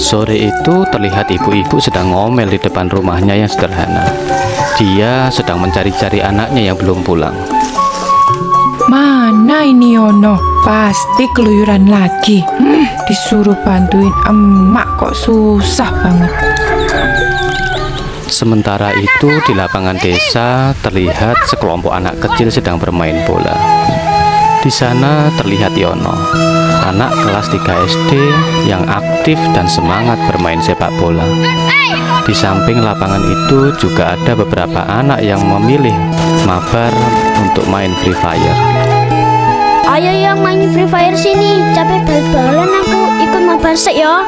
Sore itu terlihat ibu-ibu sedang ngomel di depan rumahnya yang sederhana. Dia sedang mencari-cari anaknya yang belum pulang. Mana ini Yono? Pasti keluyuran lagi. Disuruh bantuin emak kok susah banget. Sementara itu di lapangan desa terlihat sekelompok anak kecil sedang bermain bola. Di sana terlihat Yono, anak kelas 3 SD yang aktif dan semangat bermain sepak bola. Di samping lapangan itu juga ada beberapa anak yang memilih mabar untuk main Free Fire. Ayo yang main Free Fire sini, capek bal-balan aku ikut mabar sek ya.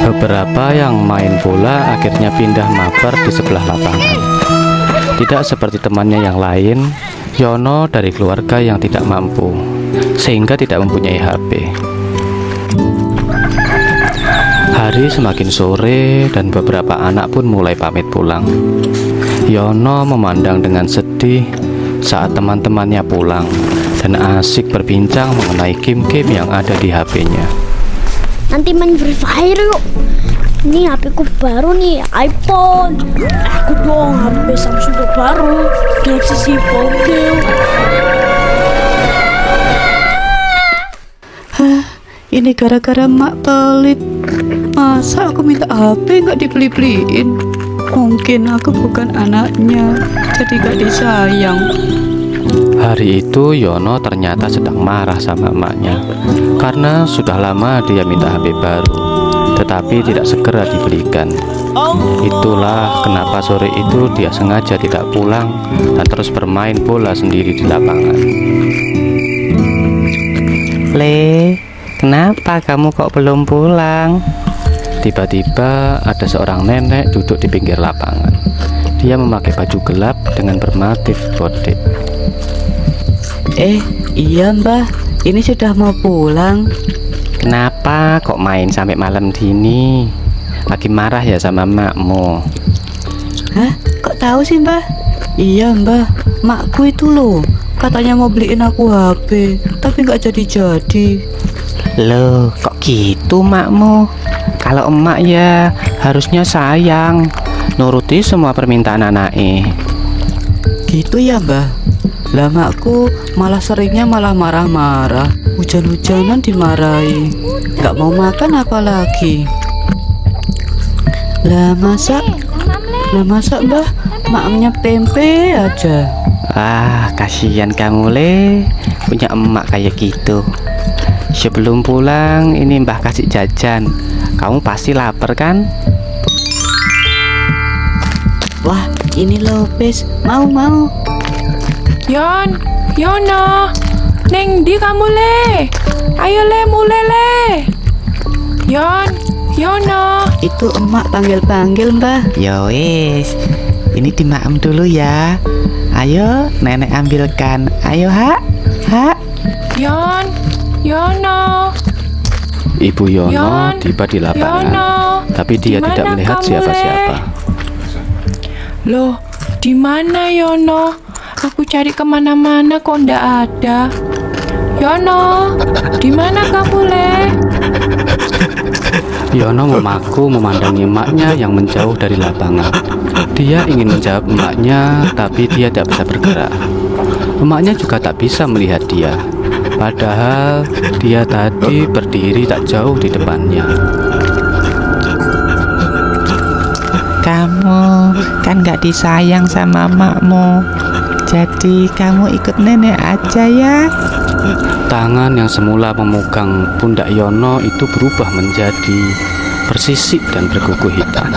Beberapa yang main bola akhirnya pindah mabar di sebelah lapangan. Tidak seperti temannya yang lain, Yono dari keluarga yang tidak mampu, sehingga tidak mempunyai HP. Hari semakin sore dan beberapa anak pun mulai pamit pulang. Yono memandang dengan sedih saat teman-temannya pulang dan asik berbincang mengenai game-game yang ada di HP-nya. Nanti main Free Fire yuk. Ini HP ku baru nih, iPhone. Aku dong HP Samsung terbaru, Galaxy Z4. Ini gara-gara mak pelit. Masa aku minta HP nggak dibeli-beliin? Mungkin aku bukan anaknya, jadi gak disayang. Hari itu Yono ternyata sedang marah sama emaknya karena sudah lama dia minta HP baru, tetapi tidak segera dibelikan. Itulah kenapa sore itu dia sengaja tidak pulang dan terus bermain bola sendiri di lapangan. Le, kenapa kamu kok belum pulang? Tiba-tiba ada seorang nenek duduk di pinggir lapangan. Dia memakai baju gelap dengan bermotif bodek. Iya mbah, ini sudah mau pulang. Kenapa kok main sampai malam gini? Lagi marah ya sama makmu? Hah? Kok tahu sih mbah? Iya mbah, makku itu loh, katanya mau beliin aku HP, tapi nggak jadi-jadi. Loh, kok gitu makmu? Kalau emak ya harusnya sayang, nuruti semua permintaan anaknya. Gitu ya mbah. Lah makku malah seringnya malah marah-marah, hujan-hujanan dimarahi, nggak mau makan apalagi. Lah masak mbah, maknya tempe aja. Ah, kasihan kamu le, punya emak kayak gitu. Sebelum pulang ini mbah kasih jajan. Kamu pasti lapar kan? Wah, ini Lopez, mau. Yono, neng di kamu le? Ayo le, mulai le. Yono. Itu emak panggil-panggil mbah. Ya wis, ini dimaem dulu ya. Ayo nenek ambilkan. Ayo hak. Yono. Ibu Yono tiba di lapangan, tapi dia tidak melihat siapa-siapa. Loh, di mana Yono? Aku cari kemana-mana kok ndak ada. Yono, di mana kamu le? Yono memaku memandangi emaknya yang menjauh dari lapangan. Dia ingin menjawab emaknya, tapi dia tidak bisa bergerak. Emaknya juga tak bisa melihat dia, padahal dia tadi berdiri tak jauh di depannya. Kamu kan gak disayang sama makmu, jadi kamu ikut nenek aja ya. Tangan yang semula memegang pundak Yono itu berubah menjadi bersisik dan berkuku hitam.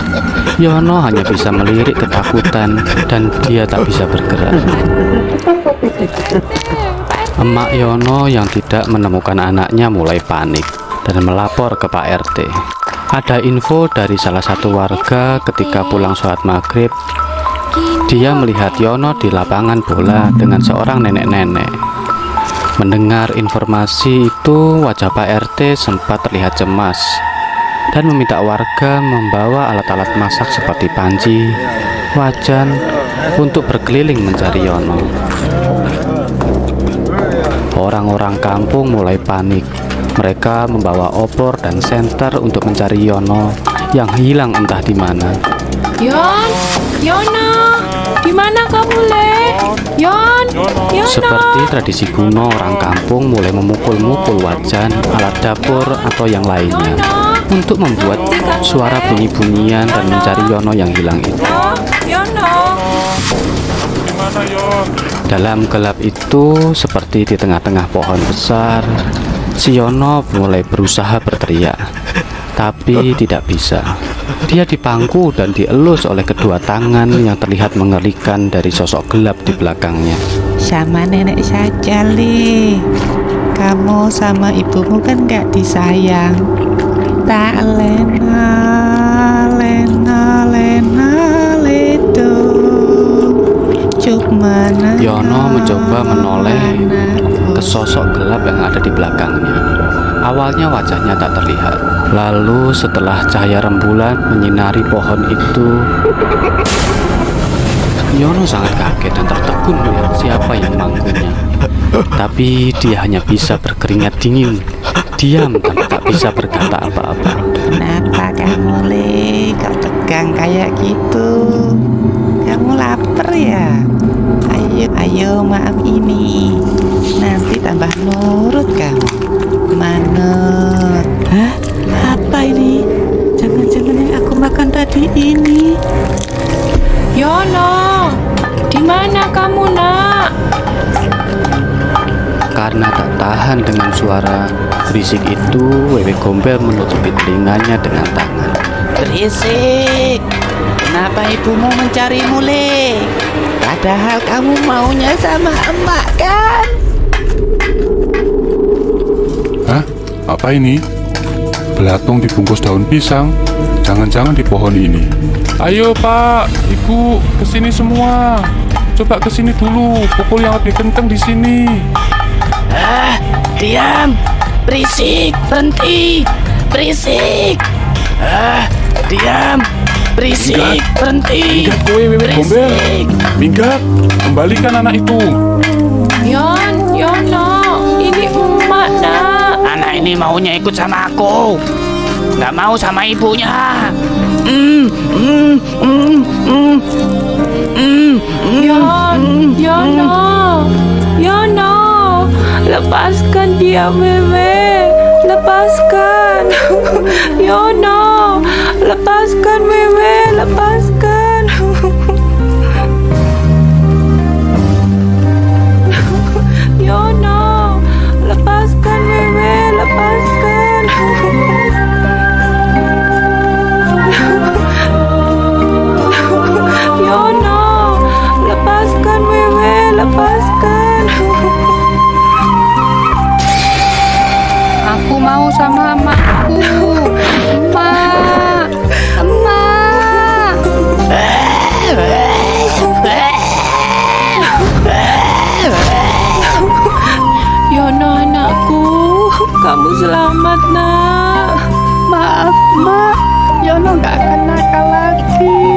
Yono hanya bisa melirik ketakutan dan dia tak bisa bergerak. Emak Yono yang tidak menemukan anaknya mulai panik dan melapor ke Pak RT. Ada info dari salah satu warga ketika pulang sholat maghrib. Dia melihat Yono di lapangan bola dengan seorang nenek-nenek. Mendengar informasi itu, wajah Pak RT sempat terlihat cemas dan meminta warga membawa alat-alat masak seperti panci, wajan untuk berkeliling mencari Yono. Orang-orang kampung mulai panik Mereka membawa opor dan senter untuk mencari Yono yang hilang entah di mana. Yono, di mana kamu, Le? Yono. Seperti tradisi kuno, orang kampung mulai memukul-mukul wajan, alat dapur, atau yang lainnya untuk membuat suara bunyi-bunyian dan mencari Yono yang hilang itu. Yono. Dalam gelap itu, seperti di tengah-tengah pohon besar, si Yono mulai berusaha berteriak, tapi tidak bisa. Dia dipangku dan dielus oleh kedua tangan yang terlihat mengerikan dari sosok gelap di belakangnya. Sama nenek saja, Le. Kamu sama ibumu kan gak disayang. Tak lena, ledo. Cuk mana? Yono mencoba menoleh ke sosok gelap yang ada di belakangnya. Awalnya wajahnya tak terlihat. Lalu setelah cahaya rembulan menyinari pohon itu, Yono sangat kaget dan tertegun melihat siapa yang mangkunya. Tapi dia hanya bisa berkeringat dingin, diam dan tak bisa berkata apa-apa. Kenapa kamu, Le? Kau tegang kayak gitu? Kamu lapar ya? Ayo maaf ini. Nanti tambah nurut kamu. Manut. Hah? Apa ini? Jangan-jangan yang aku makan tadi ini. Yono, di mana kamu, Nak? Karena tak tahan dengan suara berisik itu, Wewe Gombel menutupi telinganya dengan tangan. Berisik. Kenapa ibumu mencarimu, Le? Padahal kamu maunya sama emak kan? Hah? Apa ini? Belatung dibungkus daun pisang. Jangan-jangan di pohon ini. Ayo Pak, Ibu, kesini semua. Coba kesini dulu. Pukul yang lebih kenceng di sini. Diam. Berisik. Berhenti. Berisik. Diam. Berisik. Berhenti. Minggat kowe Wewe Gombel. Minggat. Kembalikan anak itu. Yono, ini emak, Nak. Anak ini maunya ikut sama aku. Nggak mau sama ibunya. Yono, lepaskan dia, Wewe. Lepaskan. Yono, lepaskan, Wewe. Lepaskan. Yono, lepaskan, Wewe. Lepaskan. Yono, lepaskan, Wewe. Lepaskan. Aku mau sama emakku. Emak. Yono, anakku, kamu selamat, Nak. Maaf, Mak. Yono gak akan nakal lagi.